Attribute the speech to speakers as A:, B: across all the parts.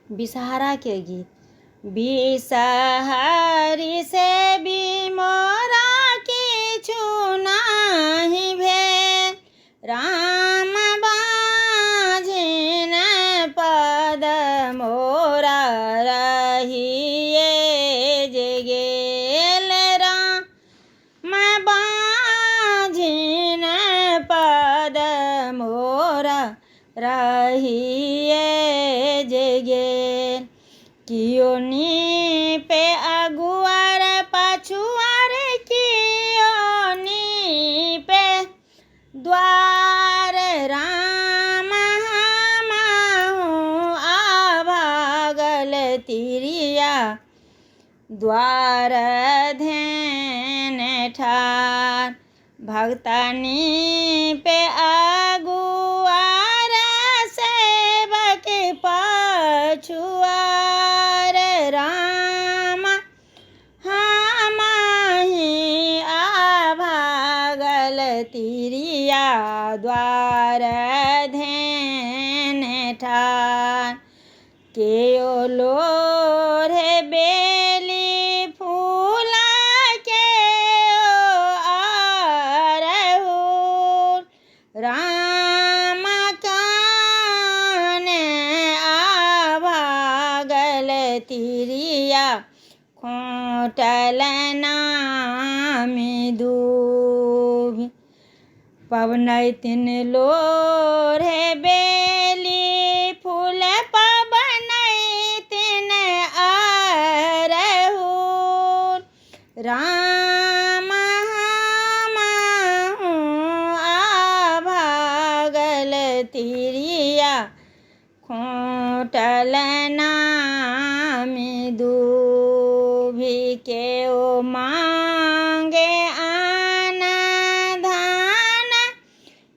A: बिसहारा के गीत। बिसहारी से भी मोरा किछु नाही भेल, राम बाझिन पद मोरा रहिए जे गेल, राम बाझिन पद मोरा रहिए जे गेल। कियो नीपे अगुआर पछुआर, कियो नीपे द्वार, राम हमाहु आभागल तिरिया द्वार धेन ठार। भक्ता नीपे अगुआर, सेवक पछुआर, राम हमाहि आभागल तिरिया द्वार धेन ठार। केओ लोढ़े बेली फूला, केओ अरहुल, राम काने आभागल तिरिया खोटल नामी दूभि। पबनैतिन लोढ़े बेली फूल, पबनैतिन अरहुल, राम हमाहु आभागल तिरिया खोटल नामी दूभि। केओ मांगे आन धन,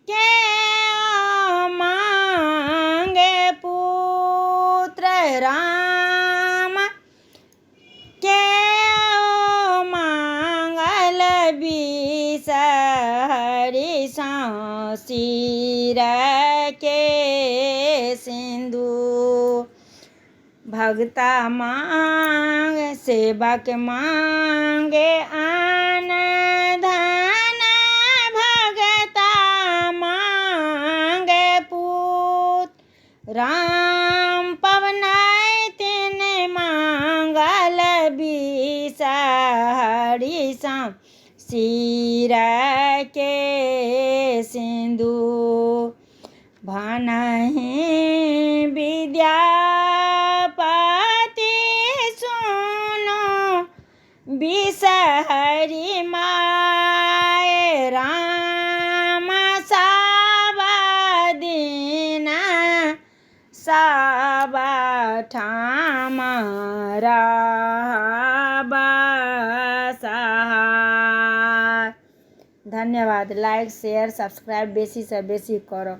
A: केओ मांगे पुत्र, राम केओ मांगल बिसहरि सिर के सिंदूर। भक्ता मांग सेवक मांगे आन धन, भगता मांगे पुत्र, राम पबनैतिन मांगल बिसहरि सिर के सिंदूर। भनहि विद्यापति सुनो बिसहरि माय, राम साबदिन सब ठाम रहब सहाय। धन्यवाद। लाइक शेयर सब्सक्राइब बेसी से बेसी करो।